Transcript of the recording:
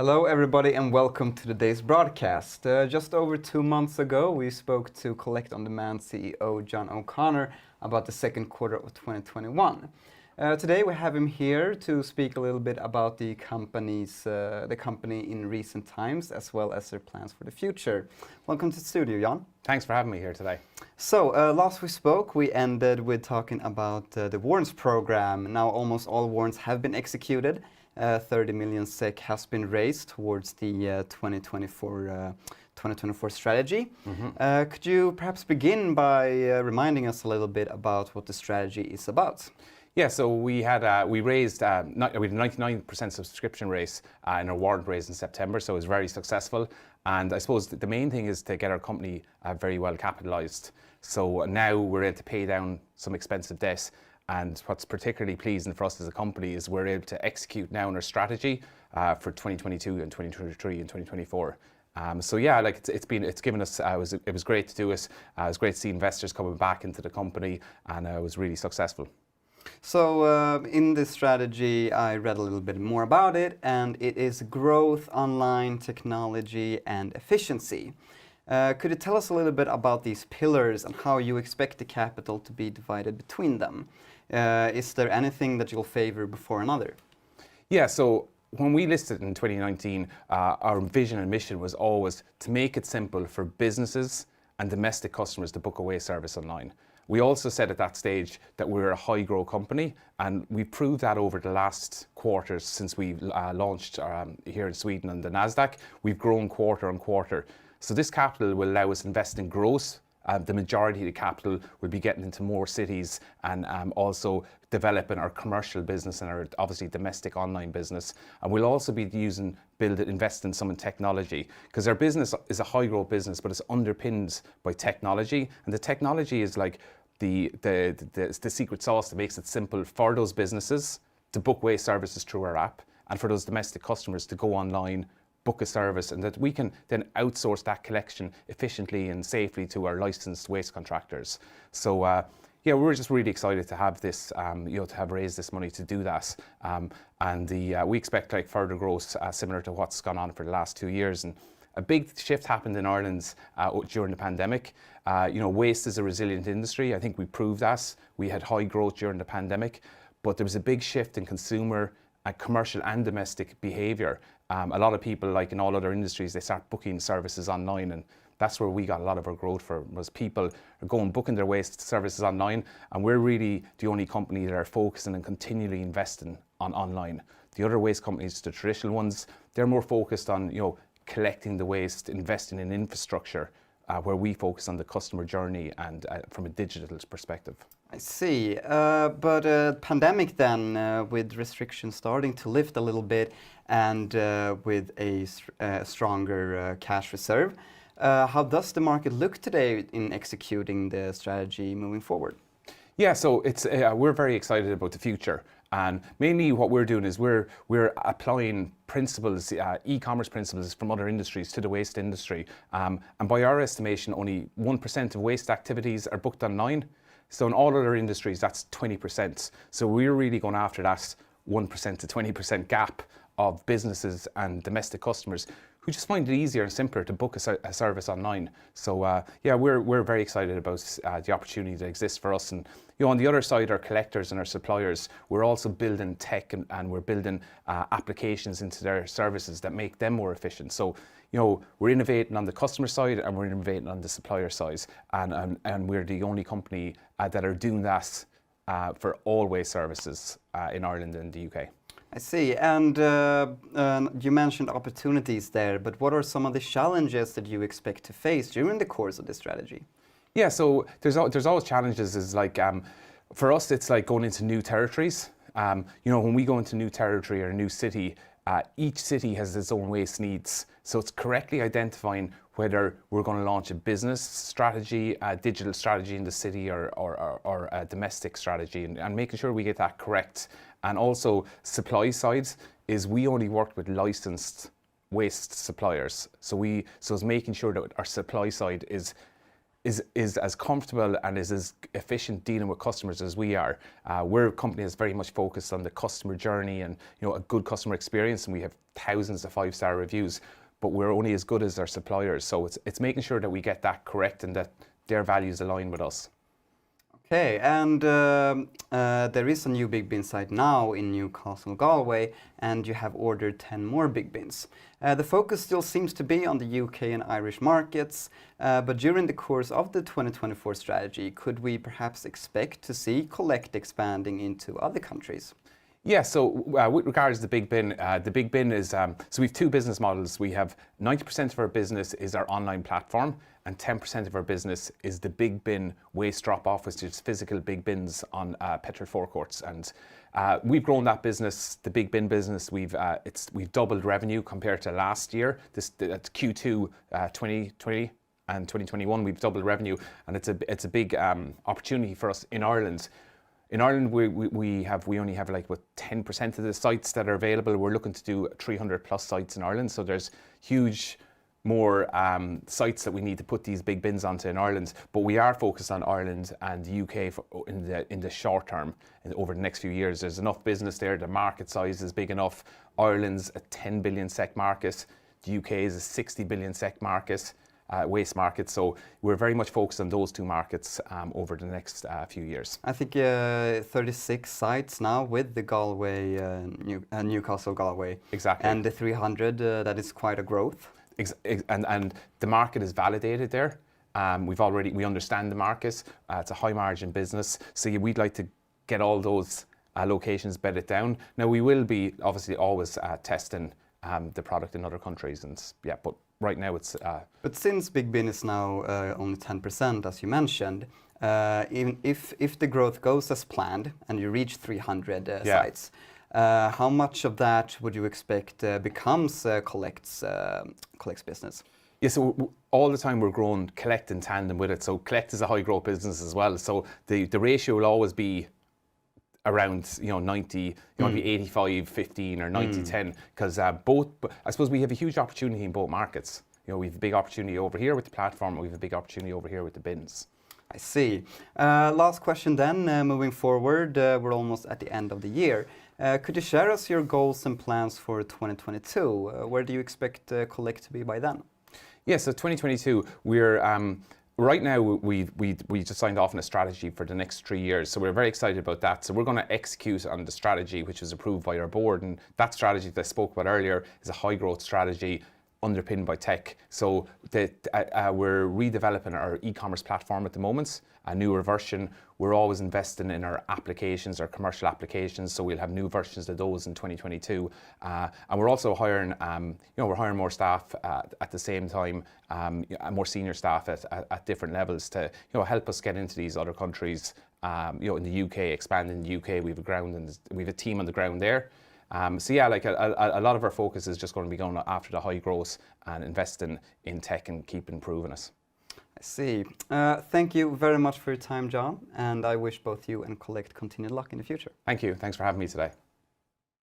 Hello, everybody, and welcome to today's broadcast. Just over 2 months ago, we spoke to Kollect On Demand CEO John O'Connor about the second quarter of 2021. Today, we have him here to speak a little bit about the company in recent times, as well as their plans for the future. Welcome to the studio, John. Thanks for having me here today. So, last we spoke, we ended with talking about the warrants program. Now, almost all warrants have been executed. 30 million SEK has been raised towards the 2024 strategy. Could you perhaps begin by reminding us a little bit about what the strategy is about? Yeah, so we raised we had a 99% subscription rate in our warrant raise in September, so it was very successful. And I suppose the main thing is to get our company very well capitalized. So now we're able to pay down some expensive debt. And what's particularly pleasing for us as a company is we're able to execute now on our strategy for 2022 and 2023 and 2024. So yeah, like it's given us. It was great to do it. It was great to see investors coming back into the company, and it was really successful. So in this strategy, I read a little bit more about it, and it is growth, online, technology, and efficiency. Could you tell us a little bit about these pillars and how you expect the capital to be divided between them? Is there anything that you'll favor before another? Yeah, so when we listed in 2019, our vision and mission was always to make it simple for businesses and domestic customers to book away service online. We also said at that stage that we're a high growth company, and we proved that over the last quarters since we launched here in Sweden on the NASDAQ. We've grown quarter on quarter. So this capital will allow us to invest in growth. The majority of the capital will be getting into more cities and also developing our commercial business and our obviously domestic online business. And we'll also be investing some in technology, because our business is a high growth business, but it's underpinned by technology. And the technology is like the secret sauce that makes it simple for those businesses to book away services through our app, and for those domestic customers to go online, book a service, and that we can then outsource that collection efficiently and safely to our licensed waste contractors. So yeah, we're just really excited to have this, to have raised this money to do that. We expect like further growth similar to what's gone on for the last 2 years. And a big shift happened in Ireland during the pandemic. Waste is a resilient industry. I think we proved that. We had high growth during the pandemic, but there was a big shift in consumer commercial and domestic behaviour. A lot of people, like in all other industries, they start booking services online, and that's where we got a lot of our growth from, was people are going booking their waste services online, and we're really the only company that are focusing and continually investing on online. The other waste companies, the traditional ones, they're more focused on collecting the waste, investing in infrastructure, where we focus on the customer journey and from a digital perspective. I see, but pandemic then, with restrictions starting to lift a little bit and with a stronger cash reserve, how does the market look today in executing the strategy moving forward? Yeah, so we're very excited about the future, and mainly what we're doing is we're applying principles, e-commerce principles from other industries to the waste industry, and by our estimation, only 1% of waste activities are booked online. So in all other industries, that's 20%. So we're really going after that 1% to 20% gap of businesses and domestic customers who just find it easier and simpler to book a service online. So yeah, we're very excited about the opportunity that exists for us. And on the other side, our collectors and our suppliers, we're also building tech and we're building applications into their services that make them more efficient. So we're innovating on the customer side and we're innovating on the supplier side, and we're the only company that are doing that for all waste services in Ireland and the UK. I see, and you mentioned opportunities there, but what are some of the challenges that you expect to face during the course of this strategy? Yeah, so there's always challenges. Is like for us, it's like going into new territories. When we go into new territory or a new city, each city has its own waste needs. So it's correctly identifying whether we're going to launch a business strategy, a digital strategy in the city, or a domestic strategy, and making sure we get that correct. And also, supply side is we only work with licensed waste suppliers. So it's making sure that our supply side is is as comfortable and is as efficient dealing with customers as we are. We're a company that's very much focused on the customer journey and a good customer experience, and we have thousands of 5-star reviews, but we're only as good as our suppliers. So it's making sure that we get that correct and that their values align with us. Okay, and there is a new Big Bin site now in Newcastle, Galway, and you have ordered 10 more Big Bins. The focus still seems to be on the UK and Irish markets, but during the course of the 2024 strategy, could we perhaps expect to see Kollect expanding into other countries? Yeah, so with regards to the Big Bin is, so we have two business models. We have 90% of our business is our online platform, and 10% of our business is the Big Bin waste drop-off, which is physical Big Bins on petrol forecourts. And we've grown that business, the Big Bin business. We've doubled revenue compared to last year. That's Q2 2020 and 2021. We've doubled revenue, and it's a big opportunity for us in Ireland. In Ireland, we only have like 10% of the sites that are available. We're looking to do 300 plus sites in Ireland, so there's huge more sites that we need to put these Big Bins onto in Ireland. But we are focused on Ireland and the UK in the short term, and over the next few years. There's enough business there. The market size is big enough. Ireland's a 10 billion SEK market. The UK is a 60 billion SEK market. Waste market. So we're very much focused on those two markets over the next few years. I think 36 sites now with the Galway, Newcastle Galway. Exactly. And the 300, that is quite a growth. And the market is validated there. We understand the market. It's a high margin business. So we'd like to get all those locations bedded down. Now we will be obviously always testing the product in other countries, and yeah, but right now it's. But since Big Bin is now only 10%, as you mentioned, even if the growth goes as planned and you reach 300 sites, how much of that would you expect becomes Kollect's business? Yeah, so all the time we're growing Kollect in tandem with it. So Kollect is a high growth business as well. So the ratio will always be around 90, you want to be 85-15 or 90-10, because both, I suppose we have a huge opportunity in both markets. We have a big opportunity over here with the platform, and we have a big opportunity over here with the bins. I see. Last question then, moving forward, we're almost at the end of the year. Could you share us your goals and plans for 2022? Where do you expect Kollect to be by then? Yeah, so 2022, we're right now we just signed off on a strategy for the next 3 years, so we're very excited about that. So we're going to execute on the strategy which was approved by our board, and that strategy that I spoke about earlier is a high growth strategy underpinned by tech. So we're redeveloping our e-commerce platform at the moment, a newer version. We're always investing in our applications, our commercial applications, so we'll have new versions of those in 2022. And we're also hiring, we're hiring more staff at the same time, more senior staff at different levels to, help us get into these other countries. In the UK, expand in the UK. We have a team on the ground there. So yeah, like a lot of our focus is just going to be going after the high growth and investing in tech and keep improving us. I see. Thank you very much for your time, John, and I wish both you and Kollect continued luck in the future. Thank you. Thanks for having me today.